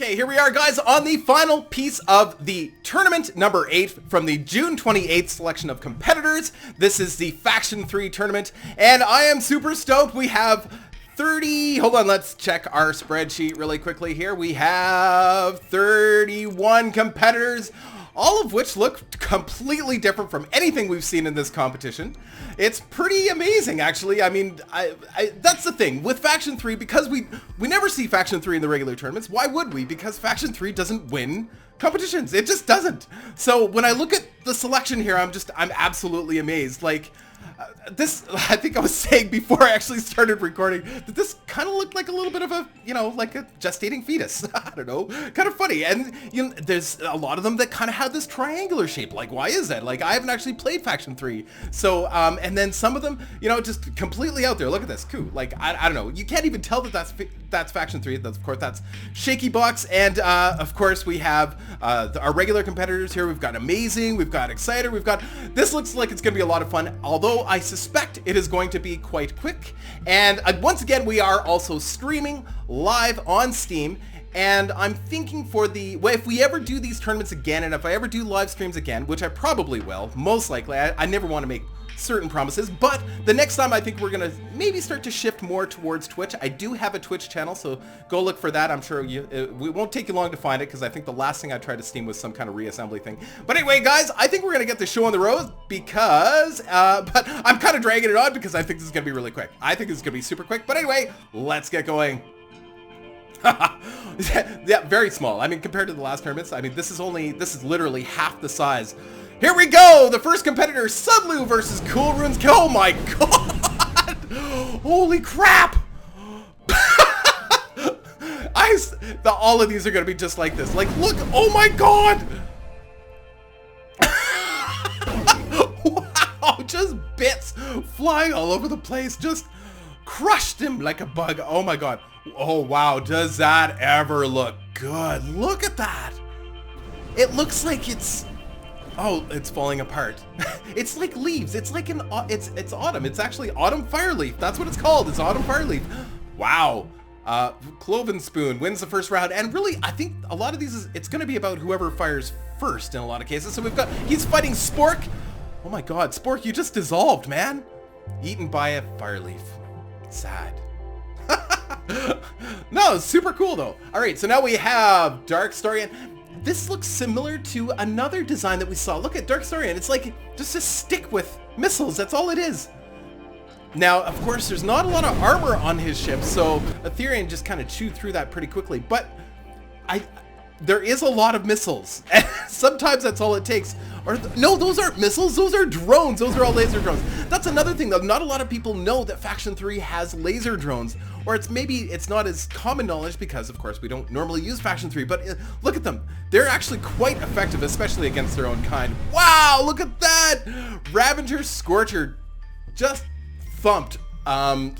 Okay, here we are, guys, on the final piece of the tournament number 8 from the June 28th selection of competitors. This is the Faction 3 tournament, and I am super stoked. We have 30, hold on, let's check our spreadsheet really quickly here. We have 31 competitors, all of which look completely different from anything we've seen in this competition. It's pretty amazing, actually. I mean, that's the thing with Faction 3, because we never see Faction 3 in the regular tournaments. Why would we? Because Faction 3 doesn't win competitions. It just doesn't. So when I look at the selection here, I'm absolutely amazed. Like, this, I think I was saying before I actually started recording, that this kind of looked like a little bit of a, you know, like a gestating fetus. I don't know, kind of funny. And, you know, there's a lot of them that kind of have this triangular shape. Like, why is that? Like, I haven't actually played Faction 3. So, and then some of them, you know, just completely out there. Look at this, cool. Like, I don't know. You can't even tell that that's Faction 3. That's, of course, that's Shaky Box. And, of course, we have our regular competitors here. We've got Amazing. We've got Exciter. We've got, this looks like it's going to be a lot of fun. Although I suspect it is going to be quite quick. And once again, we are also streaming live on Steam. And I'm thinking for the, well, if we ever do these tournaments again, and if I ever do live streams again, which I probably will, most likely, I never want to make certain promises, but the next time I think we're gonna maybe start to shift more towards Twitch. I do have a Twitch channel, so go look for that. I'm sure it won't take you long to find it, because I think the last thing I tried to Steam was some kind of reassembly thing. But anyway, guys, I think we're gonna get the show on the road, because but I'm kind of dragging it on because I think this is gonna be really quick. I think this is gonna be super quick. But anyway, let's get going. Yeah, very small. I mean, compared to the last tournaments, I mean, this is literally half the size. Here we go! The first competitor, Sudlu versus Cool Runes. Oh my god! Holy crap! All of these are gonna be just like this. Like, look! Oh my god! Wow! Just bits flying all over the place. Just crushed him like a bug. Oh my god. Oh wow, does that ever look good? Look at that! It looks like it's... Oh, it's falling apart. It's like leaves. It's like it's autumn. It's actually autumn fireleaf. That's what it's called. It's autumn fireleaf. Wow. Cloven Spoon wins the first round. And really, I think a lot of these it's going to be about whoever fires first in a lot of cases. So he's fighting Spork. Oh my god, Spork, you just dissolved, man. Eaten by a fireleaf. Sad. No, super cool though. All right, so now we have Dark Story. This looks similar to another design that we saw. Look at Dark Saurian. It's like just a stick with missiles. That's all it is. Now, of course, there's not a lot of armor on his ship, so Ethereum just kind of chewed through that pretty quickly. But there is a lot of missiles. And sometimes that's all it takes. No, those aren't missiles. Those are drones. Those are all laser drones. That's another thing, though. Not a lot of people know that Faction 3 has laser drones. Or maybe it's not as common knowledge because, of course, we don't normally use Faction 3. But look at them. They're actually quite effective, especially against their own kind. Wow, look at that! Ravager Scorcher just thumped,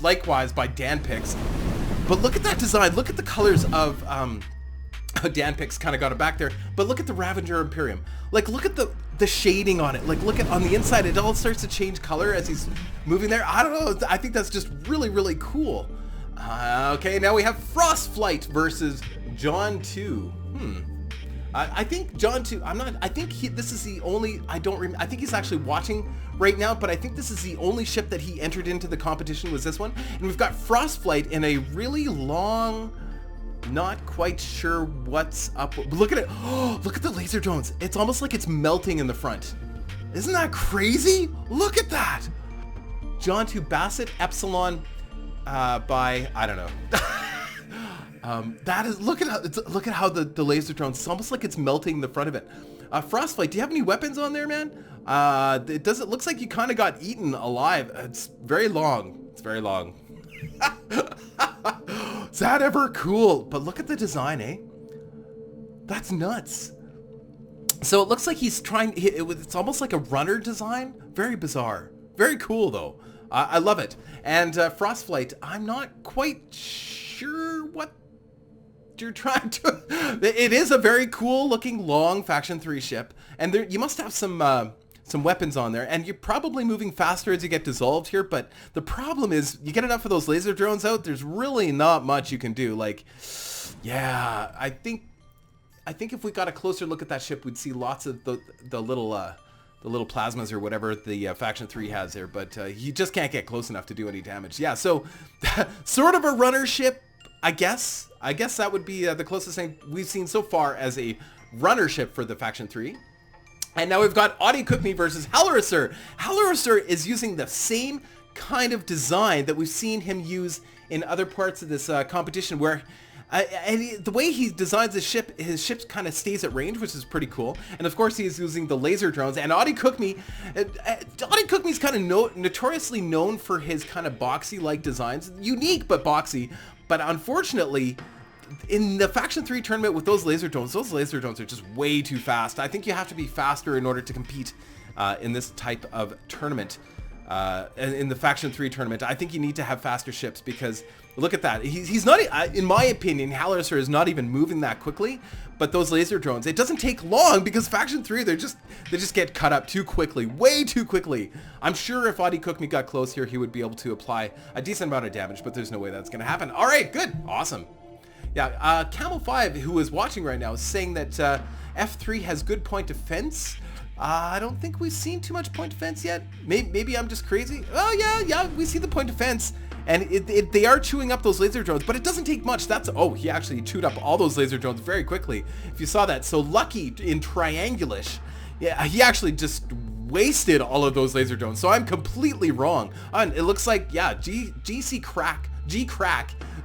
likewise, by Danpix. But look at that design. Look at the colors of... Danpix kind of got it back there, but look at the Ravager Imperium. Like, look at the shading on it. Like, look at on the inside, it all starts to change color as he's moving there. I don't know. I think that's just really, really cool. Okay, now we have Frostflight versus John 2. I think John 2. I think this is the only. I think he's actually watching right now, but I think this is the only ship that he entered into the competition was this one. And we've got Frostflight in a really long. Not quite sure what's up. Look at it. Oh, look at the laser drones. It's almost like it's melting in the front. Isn't that crazy? Look at that. John 2 Bassett Epsilon by, I don't know. That is, look at how the laser drones, it's almost like it's melting the front of it. Frostflight, do you have any weapons on there, man? It looks like you kind of got eaten alive. It's very long. It's very long. Is that ever cool? But look at the design, eh? That's nuts. So it looks like he's trying, it's almost like a runner design. Very bizarre. Very cool though. I love it. And Frostflight, I'm not quite sure what you're trying to... It is a very cool looking long Faction 3 ship. And you must have some weapons on there, and you're probably moving faster as you get dissolved here, but the problem is you get enough of those laser drones out, there's really not much you can do. Like, yeah, I think I think if we got a closer look at that ship, we'd see lots of the little plasmas or whatever the Faction 3 has there, but you just can't get close enough to do any damage. Yeah, so sort of a runner ship, I guess. I guess that would be the closest thing we've seen so far as a runner ship for the Faction 3. And now we've got Audi Cookme versus Hallorancer. Hallorancer is using the same kind of design that we've seen him use in other parts of this competition, where the way he designs his ship kind of stays at range, which is pretty cool. And of course, he's using the laser drones. And Audi Cookme is kind of notoriously known for his kind of boxy-like designs, unique but boxy. But unfortunately, in the Faction 3 tournament with those laser drones are just way too fast. I think you have to be faster in order to compete in this type of tournament. In the Faction 3 tournament, I think you need to have faster ships, because look at that. He's not, in my opinion, Hallorancer is not even moving that quickly, but those laser drones, it doesn't take long, because Faction 3, they just get cut up too quickly, way too quickly. I'm sure if Audi Cookme got close here, he would be able to apply a decent amount of damage, but there's no way that's going to happen. All right, good. Awesome. Yeah, Camel5, who is watching right now, is saying that F3 has good point defense. I don't think we've seen too much point defense yet. Maybe I'm just crazy. Oh, yeah, we see the point defense. And they are chewing up those laser drones, but it doesn't take much. Oh, he actually chewed up all those laser drones very quickly, if you saw that. So Lucky in Triangulish, yeah, he actually just wasted all of those laser drones. So I'm completely wrong. And it looks like, yeah, G-Crack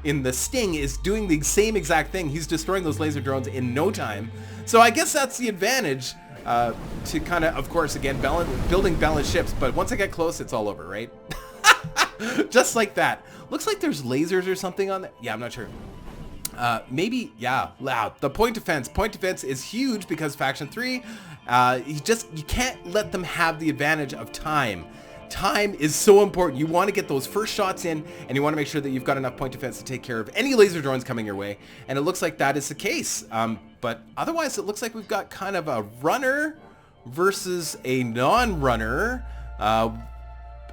in the Sting is doing the same exact thing. He's destroying those laser drones in no time. So I guess that's the advantage. To kind of course, again, building balanced ships, but once I get close, it's all over, right? Just like that. Looks like there's lasers or something on that. Yeah, I'm not sure. Maybe, yeah, loud. The point defense is huge, because Faction 3, you can't let them have the advantage of time. Time is so important. You want to get those first shots in, and you want to make sure that you've got enough point defense to take care of any laser drones coming your way. And it looks like that is the case. But otherwise, it looks like we've got kind of a runner versus a non-runner.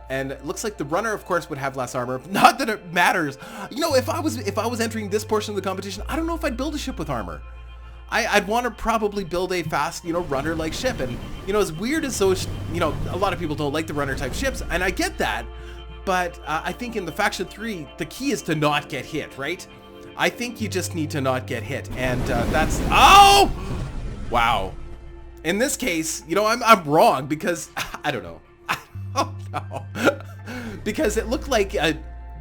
And it looks like the runner, of course, would have less armor. Not that it matters. You know, if I was entering this portion of the competition, I don't know if I'd build a ship with armor. I'd want to probably build a fast, runner-like ship. And, as weird as those, a lot of people don't like the runner-type ships, and I get that. But I think in the Faction 3, the key is to not get hit, right? I think you just need to not get hit. And that's... Oh! Wow. In this case, I'm wrong, because... I don't know. I don't know. Because it looked like...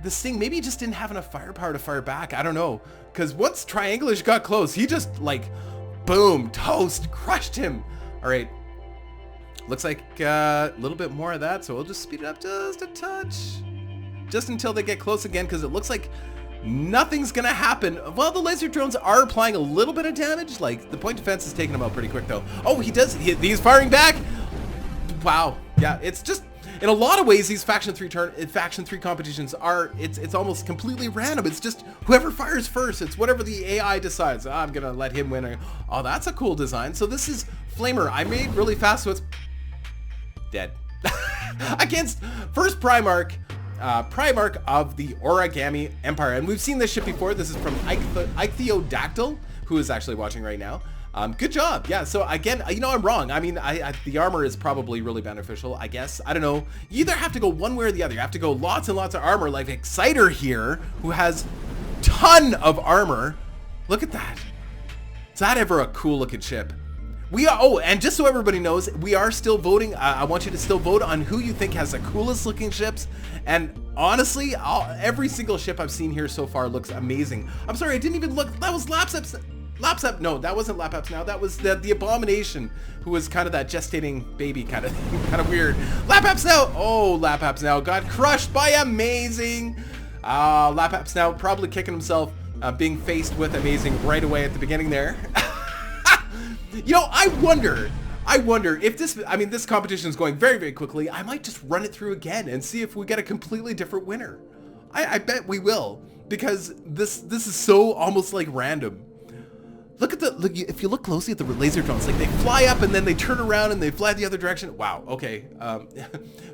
this thing maybe just didn't have enough firepower to fire back. I don't know. Because once Triangulish got close, he just, boom, toast, crushed him. All right. Looks like a little bit more of that, so we'll just speed it up just a touch. Just until they get close again, because it looks like nothing's going to happen. Well, the laser drones are applying a little bit of damage. The point defense is taking them out pretty quick, though. Oh, he's firing back. Wow. Yeah, it's just... In a lot of ways, these Faction 3 competitions are, it's almost completely random. It's just whoever fires first. It's whatever the AI decides. I'm going to let him win. Oh, that's a cool design. So this is Flamer. I made really fast, so it's dead. Against first Primarch of the Origami Empire. And we've seen this ship before. This is from Ichthyodactyl, who is actually watching right now. Good job. Yeah, so again, I'm wrong. I mean, the armor is probably really beneficial, I guess. I don't know. You either have to go one way or the other. You have to go lots and lots of armor, like Exciter here, who has ton of armor. Look at that. Is that ever a cool looking ship? And just so everybody knows, we are still voting. I want you to still vote on who you think has the coolest looking ships. And honestly, every single ship I've seen here so far looks amazing. I'm sorry, I didn't even look. That was no, that wasn't Lapap's Now. That was the Abomination, who was kind of that gestating baby kind of thing. Kind of weird. Lapap's Now. Oh, Lapap's Now got crushed by Amazing. Lapap's Now probably kicking himself, being faced with Amazing right away at the beginning there. I wonder if this competition is going very, very quickly. I might just run it through again and see if we get a completely different winner. I bet we will, because this is so almost like random. Look, if you look closely at the laser drones, they fly up and then they turn around and they fly the other direction. Wow, okay.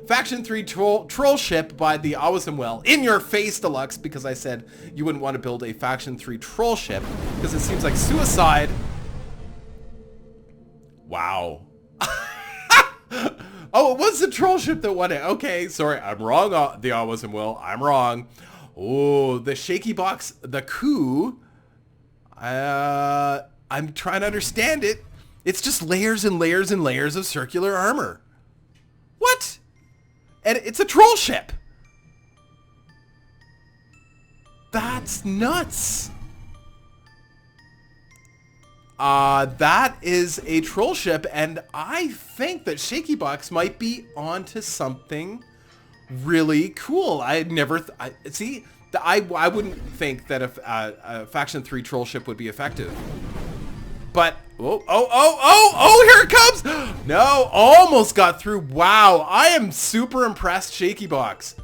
Faction 3 troll ship by the Awesome Well. In your face, Deluks, because I said you wouldn't want to build a Faction 3 troll ship, because it seems like suicide. Wow. Oh, it was the troll ship that won it. Okay, sorry, I'm wrong. The all wasn't Will. I'm wrong. Oh, the shaky box, the coup. I'm trying to understand it. It's just layers and layers and layers of circular armor. What? And it's a troll ship. That's nuts. That is a troll ship, and I think that Shaky Box might be onto something really cool. I never, see, I wouldn't think that a Faction 3 troll ship would be effective. But, oh, here it comes! No, almost got through. Wow, I am super impressed, Shaky Box.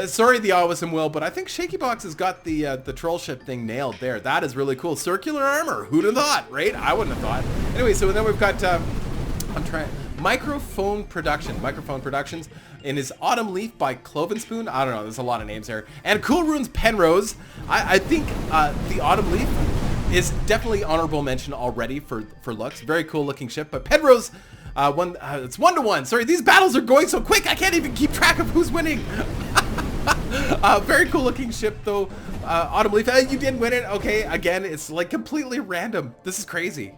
Sorry, the Awesome Will, but I think Shaky Box has got the troll ship thing nailed there. That is really cool. Circular armor. Who'd have thought, right? I wouldn't have thought. Anyway, so then we've got, I'm trying, Microphone Productions in his Autumn Leaf by Cloven Spoon. I don't know. There's a lot of names there. And Cool Runes Penrose. I think the Autumn Leaf is definitely honorable mention already for looks. Very cool looking ship. But Penrose, it's 1-to-1. Sorry, these battles are going so quick. I can't even keep track of who's winning. Very cool looking ship though. Autumn Leaf, you did win it. Okay, again, it's like completely random. This is crazy.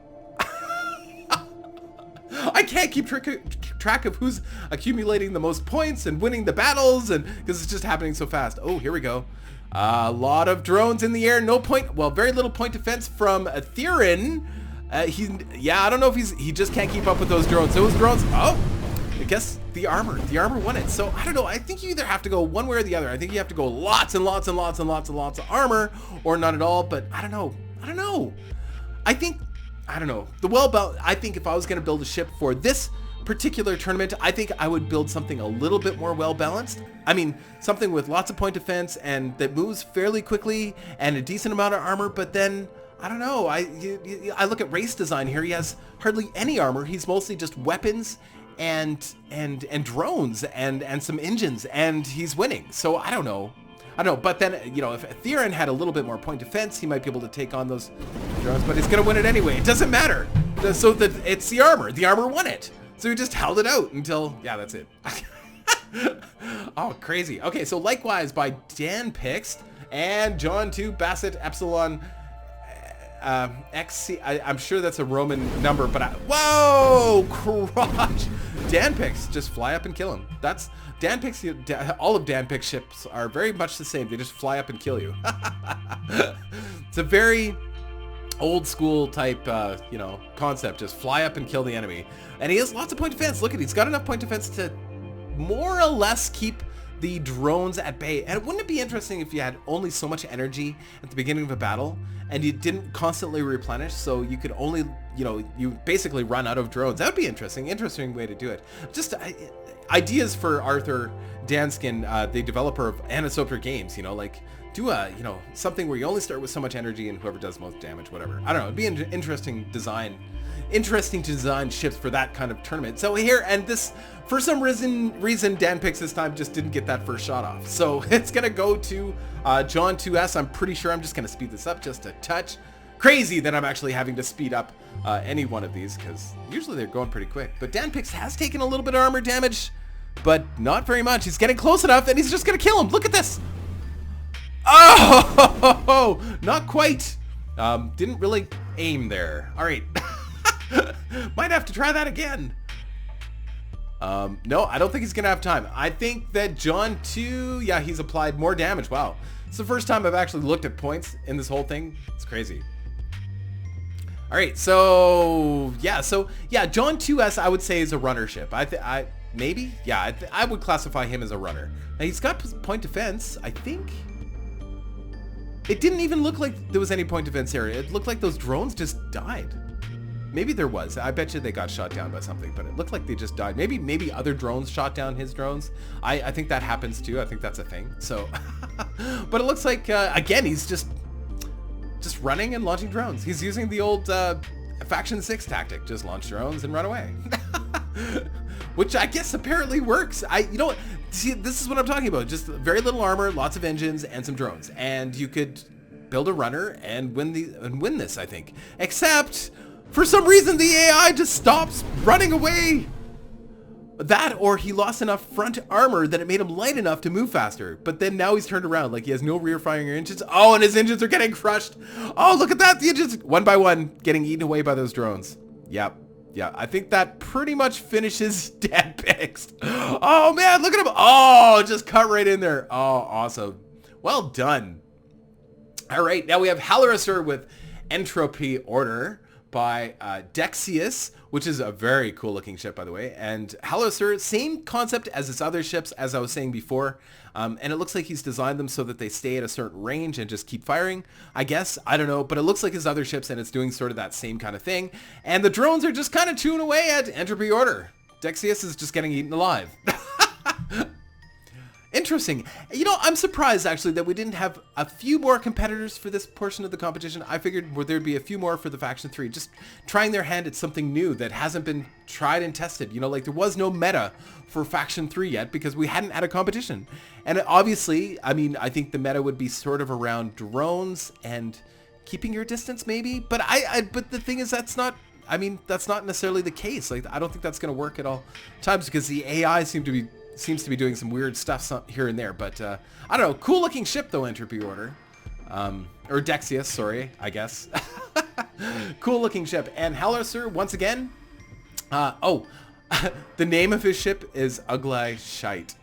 I can't keep track of who's accumulating the most points and winning the battles, and because it's just happening so fast. Oh, here we go. A lot of drones in the air. No point. Well, very little point defense from Theron. I don't know if he just can't keep up with those drones. Those drones. Oh, I guess the armor won it. So I don't know. I think you either have to go one way or the other. I think you have to go lots and lots and lots and lots and lots of armor, or not at all. But I don't know. I don't know. I think if I was going to build a ship for this particular tournament, I think I would build something a little bit more well balanced. I mean, something with lots of point defense and that moves fairly quickly and a decent amount of armor. But then I don't know. I look at race design here. He has hardly any armor. He's mostly just weapons and drones and some engines, and he's winning. So I don't know. But then, if Theron had a little bit more point defense, he might be able to take on those drones, but he's going to win it anyway. It doesn't matter. So it's the armor. The armor won it. So he just held it out until, yeah, that's it. Oh, crazy. Okay, so likewise by Dan Pixt and John 2 Bassett Epsilon XC. I'm sure that's a Roman number, but whoa, crotch. Dan Pixt, just fly up and kill him. That's Dan Pixt. All of Dan Pixt ships are very much the same. They just fly up and kill you. It's a very old school type, concept. Just fly up and kill the enemy. And he has lots of point defense. Look at, he's got enough point defense to more or less keep the drones at bay. And wouldn't it be interesting if you had only so much energy at the beginning of a battle and you didn't constantly replenish, so you could only, you basically run out of drones? That would be interesting way to do it. Just ideas for Arthur Danskin, the developer of Anisopter Games, like do a, something where you only start with so much energy and whoever does most damage, whatever. I don't know, it'd be an interesting to design ships for that kind of tournament. So here, and this, for some reason Dan Pixt this time just didn't get that first shot off. So it's gonna go to John 2S. I'm pretty sure I'm just gonna speed this up just a touch. Crazy that I'm actually having to speed up any one of these, because usually they're going pretty quick. But Dan Pixt has taken a little bit of armor damage, but not very much. He's getting close enough, and he's just gonna kill him. Look at this. Oh, not quite. Didn't really aim there. All right. Might have to try that again. No, I don't think he's gonna have time. I think that John 2, yeah, he's applied more damage. Wow. It's the first time I've actually looked at points in this whole thing. It's crazy. All right, so yeah, John 2S I would say is a runner ship. I would classify him as a runner. Now he's got point defense, I think. It didn't even look like there was any point defense here. It looked like those drones just died. Maybe there was. I bet you they got shot down by something, but it looked like they just died. Maybe other drones shot down his drones. I think that happens too. I think that's a thing. So, but it looks like, again, he's just running and launching drones. He's using the old Faction 6 tactic. Just launch drones and run away. Which I guess apparently works. See, this is what I'm talking about. Just very little armor, lots of engines, and some drones. And you could build a runner and win this, I think. Except For some reason, the AI just stops running away. That, or he lost enough front armor that it made him light enough to move faster. But then now he's turned around, like he has no rear firing engines. Oh, and his engines are getting crushed. Oh, look at that. The engines, one by one, getting eaten away by those drones. Yep. Yeah, I think that pretty much finishes Dead Pix. Oh, man, look at him. Oh, just cut right in there. Oh, awesome. Well done. All right, now we have Halorasur with Entropy Order by Dexius, which is a very cool looking ship, by the way. And Halorasur, same concept as its other ships, as I was saying before. And it looks like he's designed them so that they stay at a certain range and just keep firing, I guess. I don't know, but it looks like his other ships, and it's doing sort of that same kind of thing. And the drones are just kind of chewing away at Entropy Order. Dexius is just getting eaten alive. Interesting. You know, I'm surprised actually that we didn't have a few more competitors for this portion of the competition. I figured there'd be a few more for the Faction 3, just trying their hand at something new that hasn't been tried and tested. You know, like there was no meta for Faction 3 yet because we hadn't had a competition. And obviously, I mean, I think the meta would be sort of around drones and keeping your distance maybe. But but the thing is that's not necessarily the case. Like, I don't think that's going to work at all times because the AI seems to be doing some weird stuff here and there, but I don't know. Cool looking ship though, Entropy Order. Or Dexius, sorry, I guess. Cool looking ship. And Halorasur, once again, the name of his ship is Ugly Shite.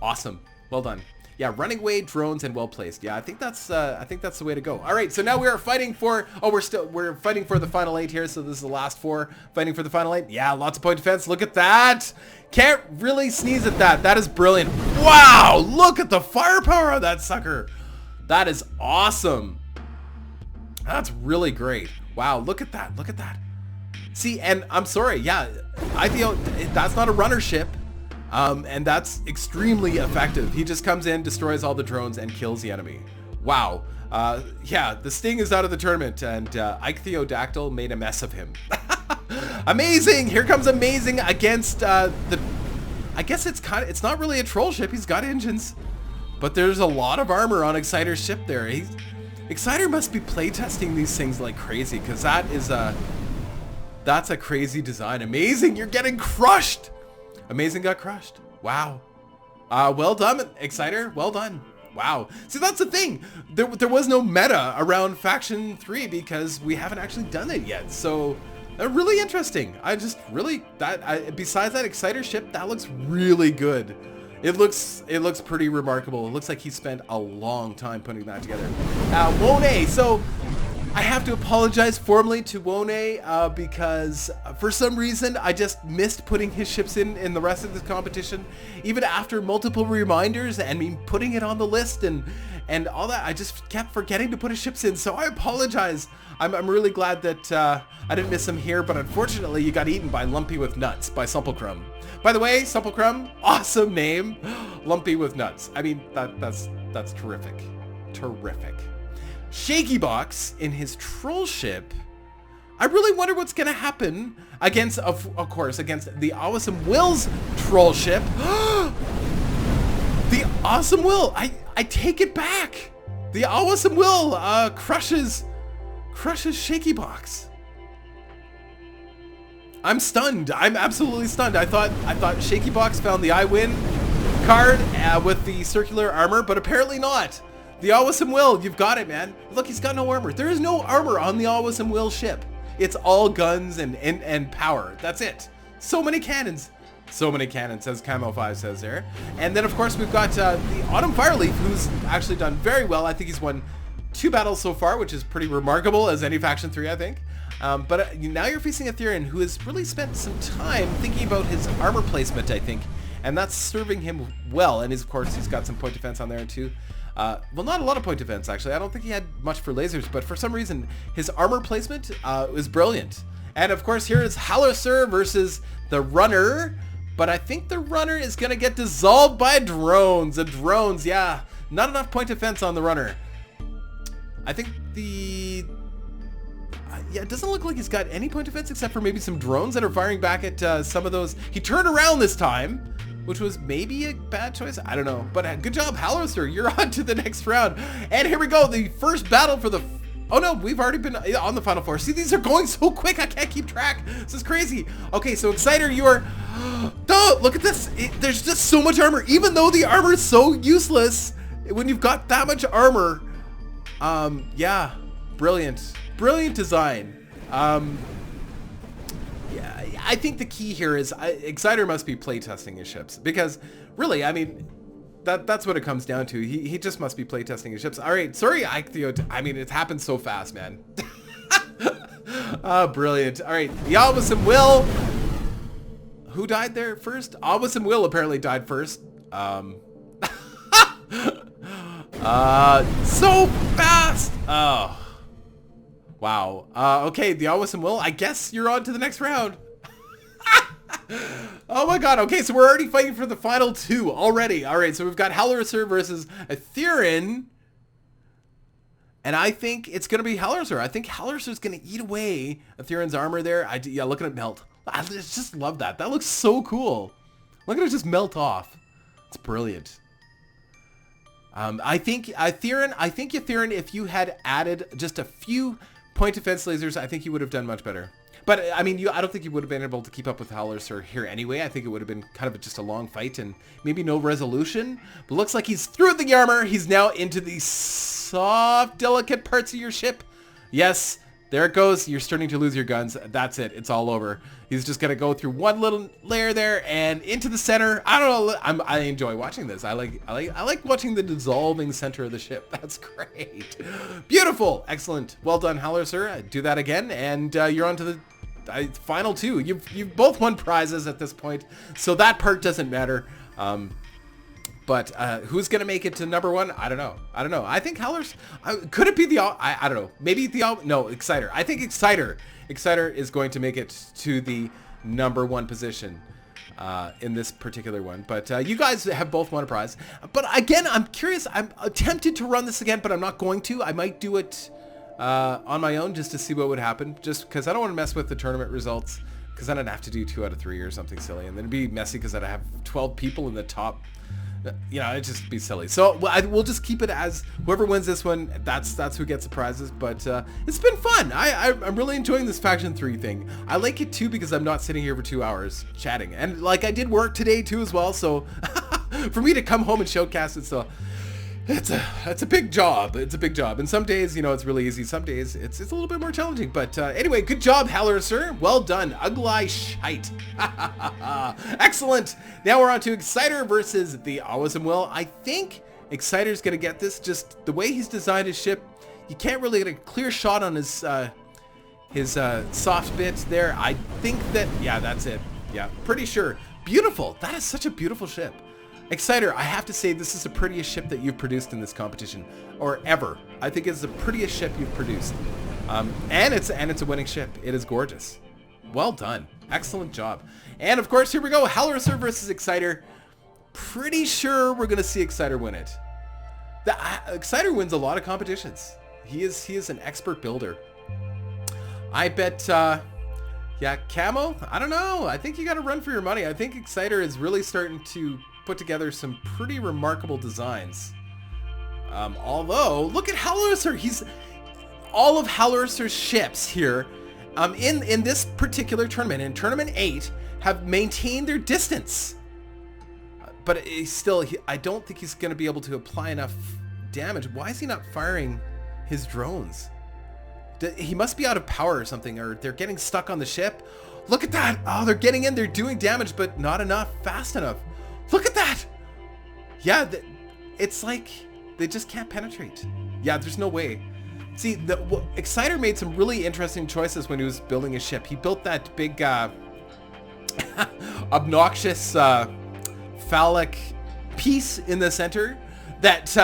Awesome. Well done. Yeah, running away, drones, and well placed. Yeah, I think that's the way to go. All right, so now we are fighting for. Oh, we're fighting for the final 8 here. So this is the last 4 fighting for the final 8. Yeah, lots of point defense. Look at that. Can't really sneeze at that. That is brilliant. Wow, look at the firepower of that sucker. That is awesome. That's really great. Wow, look at that. Look at that. See, and I'm sorry. Yeah, I feel that's not a runner ship. And that's extremely effective. He just comes in, destroys all the drones, and kills the enemy. Wow. Yeah, the Sting is out of the tournament, and Ichthyodactyl made a mess of him. Amazing! Here comes Amazing against I guess it's not really a troll ship. He's got engines, but there's a lot of armor on Exciter's ship there. Exciter must be playtesting these things like crazy, because that's a crazy design. Amazing! You're getting crushed! Amazing got crushed. Wow. Well done, Exciter. Well done. Wow. See, that's the thing. There was no meta around Faction 3 because we haven't actually done it yet. So, really interesting. Besides that Exciter ship, that looks really good. It looks pretty remarkable. It looks like he spent a long time putting that together. Wone. So, I have to apologize formally to Wone because for some reason I just missed putting his ships in the rest of this competition. Even after multiple reminders and me putting it on the list and all that, I just kept forgetting to put his ships in. So I apologize. I'm really glad that I didn't miss him here, but unfortunately you got eaten by Lumpy with Nuts by Supplecrum. By the way, Supplecrum, awesome name. Lumpy with Nuts. I mean, that's terrific. Terrific. Shaky Box in his troll ship. I really wonder what's gonna happen against, of course, against the Awesome Will's troll ship. The Awesome Will. I take it back. The Awesome Will crushes Shaky Box. I'm stunned. I'm absolutely stunned. I thought Shaky Box found the I Win card with the circular armor, but apparently not. The Awesome Will, you've got it, man. Look, he's got no armor. There is no armor on the Awesome Will ship. It's all guns and power. That's it. So many cannons. So many cannons, as Camo 5 says there. And then, of course, we've got the Autumn Fireleaf, who's actually done very well. I think he's won 2 battles so far, which is pretty remarkable as any Faction 3, I think. But now you're facing Etherean, who has really spent some time thinking about his armor placement, I think. And that's serving him well. And of course, he's got some point defense on there, too. Well, not a lot of point defense, actually. I don't think he had much for lasers, but for some reason, his armor placement is brilliant. And of course, here is Halorasur versus the Runner, but I think the Runner is going to get dissolved by drones. The drones, yeah. Not enough point defense on the Runner. I think yeah, it doesn't look like he's got any point defense except for maybe some drones that are firing back at some of those. He turned around this time, which was maybe a bad choice. I don't know. But good job, Halorasur. You're on to the next round. And here we go. The first battle for the Oh no, we've already been on the final 4. See, these are going so quick, I can't keep track. This is crazy. Okay, so Exciter, you are... Oh, look at this. There's just so much armor. Even though the armor is so useless, when you've got that much armor, yeah, brilliant. Brilliant design. Yeah, I think the key here is Exciter must be playtesting his ships. Because, really, I mean... That's what it comes down to. He just must be playtesting his ships. All right, sorry, I mean, it happened so fast, man. Brilliant. All right, the Awesome Will. Who died there first? Awesome Will apparently died first. So fast. Oh, wow. Okay, the Awesome Will. I guess you're on to the next round. Oh my god, okay, so we're already fighting for the final 2 already. Alright, so we've got Howlerser versus Etherin. And I think it's going to be Howlerser. I think Howlerser's going to eat away Etherin's armor there. Yeah, look at it melt. I just love that. That looks so cool. Look at it just melt off. It's brilliant. I think Etherin, if you had added just a few point defense lasers, I think you would have done much better. But, I mean, I don't think you would have been able to keep up with Howlerser here anyway. I think it would have been kind of just a long fight and maybe no resolution. But looks like he's through the armor. He's now into the soft, delicate parts of your ship. Yes, there it goes. You're starting to lose your guns. That's it. It's all over. He's just going to go through one little layer there and into the center. I don't know. I enjoy watching this. I like watching the dissolving center of the ship. That's great. Beautiful. Excellent. Well done, Howlerser. Do that again. And you're on to the final 2. You've both won prizes at this point, so that part doesn't matter. But who's gonna make it to number 1? I don't know. I think Howler's. Could it be the? I don't know. Maybe the. No, Exciter. I think Exciter is going to make it to the number 1 position in this particular one. But you guys have both won a prize. But again, I'm curious. I'm tempted to run this again, but I'm not going to. I might do it on my own just to see what would happen, just because I don't want to mess with the tournament results, because then I'd have to do 2 out of 3 or something silly, and then it'd be messy because I'd have 12 people in the top. You know, it'd just be silly. So we'll just keep it as whoever wins this one, that's who gets the prizes. But it's been fun. I'm really enjoying this Faction 3 thing. I like it too because I'm not sitting here for 2 hours chatting, and like I did work today too as well. So for me to come home and showcase it, so it's a big job. It's a big job. And some days, you know, it's really easy. Some days it's a little bit more challenging. But anyway, good job, Howlerser. Well done. Ugly shite. Excellent. Now we're on to Exciter versus the Awesome Will. I think Exciter's going to get this. Just the way he's designed his ship, you can't really get a clear shot on his soft bits there. I think that, yeah, that's it. Yeah, pretty sure. Beautiful. That is such a beautiful ship. Exciter, I have to say this is the prettiest ship that you've produced in this competition, or ever. I think it's the prettiest ship you've produced, and it's a winning ship. It is gorgeous. Well done, excellent job. And of course, here we go, Howlerser versus Exciter. Pretty sure we're gonna see Exciter win it. Exciter wins a lot of competitions. He is an expert builder. I bet. Yeah, Camo. I don't know. I think you got to run for your money. I think Exciter is really starting to put together some pretty remarkable designs. Although, look at Howlerser. All of Howlerser's ships here in this particular tournament, in Tournament 8, have maintained their distance. But I don't think he's going to be able to apply enough damage. Why is he not firing his drones? He must be out of power or something, or they're getting stuck on the ship. Look at that. Oh, they're getting in. They're doing damage, but not enough, fast enough. Look at that. Yeah, it's like they just can't penetrate. Yeah, there's no way. See, Exciter made some really interesting choices when he was building his ship. He built that big, obnoxious, phallic piece in the center that,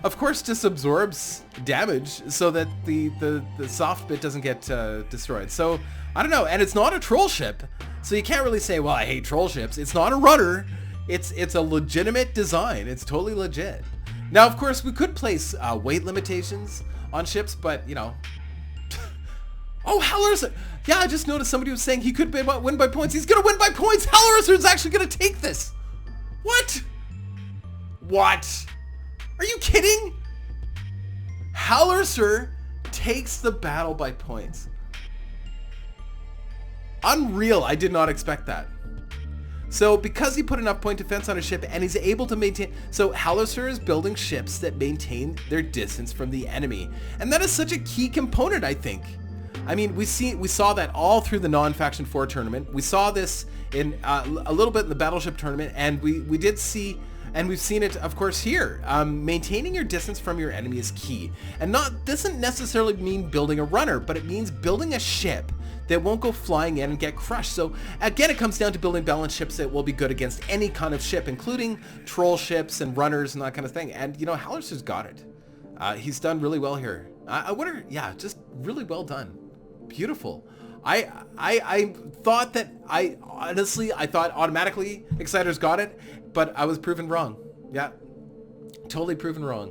of course, just absorbs damage so that the soft bit doesn't get destroyed. So, I don't know. And it's not a troll ship, so you can't really say, well, I hate troll ships. It's not a rudder. It's a legitimate design. It's totally legit. Now, of course, we could place weight limitations on ships, but, you know. Oh, Howlerser. Yeah, I just noticed somebody was saying he could win by points. He's going to win by points. Howlerser is actually going to take this. What? What? Are you kidding? Howlerser takes the battle by points. Unreal. I did not expect that. So because he put enough point defense on his ship and he's able to maintain, so Howitzer is building ships that maintain their distance from the enemy. And that is such a key component, I think. I mean, we saw that all through the non-Faction 4 tournament. We saw this in a little bit in the Battleship tournament, and we did see, and we've seen it, of course, here. Maintaining your distance from your enemy is key. And doesn't necessarily mean building a runner, but it means building a ship that won't go flying in and get crushed. So again, it comes down to building balanced ships that will be good against any kind of ship, including troll ships and runners and that kind of thing. And, you know, Howitzer's got it. He's done really well here. I wonder, yeah, just really well done. Beautiful. I thought that, honestly, I thought automatically Exciter's got it, but I was proven wrong. Yeah, totally proven wrong.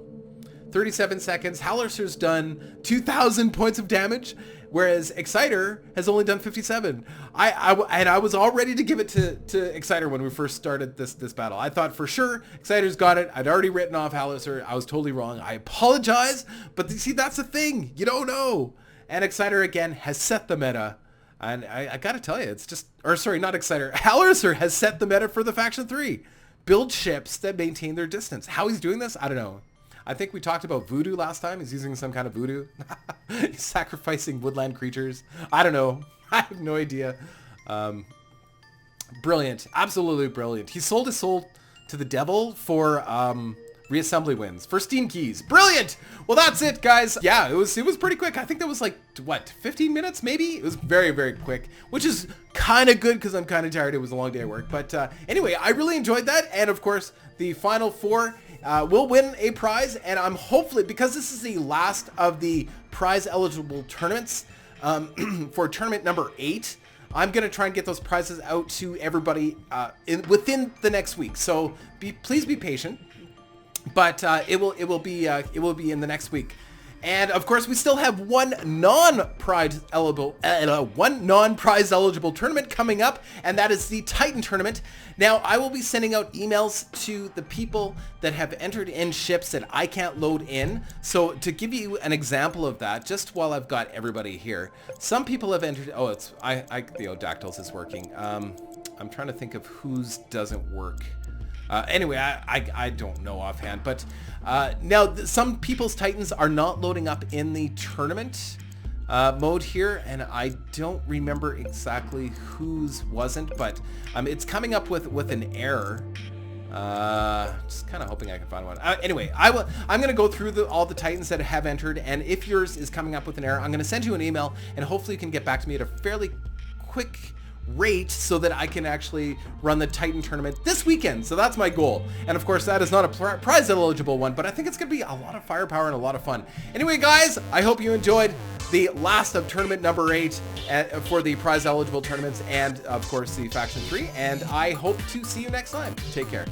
37 seconds. Howitzer's done 2,000 points of damage, whereas Exciter has only done 57. I was all ready to give it to Exciter when we first started this battle. I thought for sure Exciter's got it. I'd already written off Howitzer. I was totally wrong. I apologize, but see, that's the thing. You don't know. And Exciter again has set the meta. And I gotta tell you, it's just, or sorry, not Exciter. Howitzer has set the meta for the Faction 3. Build ships that maintain their distance. How he's doing this, I don't know. I think we talked about voodoo last time. He's using some kind of voodoo. He's sacrificing woodland creatures. I don't know. I have no idea. Brilliant. Absolutely brilliant. He sold his soul to the devil for reassembly wins. For Steam keys. Brilliant! Well, that's it, guys. Yeah, it was pretty quick. I think that was like, what, 15 minutes maybe? It was very, very quick, which is kind of good because I'm kind of tired. It was a long day at work. But anyway, I really enjoyed that. And of course, the final 4 will win a prize. And I'm hopefully, because this is the last of the prize eligible tournaments for tournament number 8, I'm going to try and get those prizes out to everybody within the next week. So please be patient. But it will be in the next week. And of course, we still have one non-prize eligible tournament coming up, and that is the Titan tournament. Now, I will be sending out emails to the people that have entered in ships that I can't load in. So to give you an example of that, just while I've got everybody here, some people have entered. Oh, it's the Odactyls is working. I'm trying to think of whose doesn't work. Anyway, I don't know offhand, but now some people's Titans are not loading up in the tournament mode here, and I don't remember exactly whose wasn't, but it's coming up with an error. Just kind of hoping I can find one. Anyway, I'm going to go through all the Titans that have entered, and if yours is coming up with an error, I'm going to send you an email, and hopefully you can get back to me at a fairly quick rate so that I can actually run the Titan tournament this weekend. So that's my goal. And of course, that is not a prize eligible one, but I think it's going to be a lot of firepower and a lot of fun. Anyway, guys, I hope you enjoyed the last of tournament number 8 for the prize eligible tournaments and of course the Faction 3. And I hope to see you next time. Take care.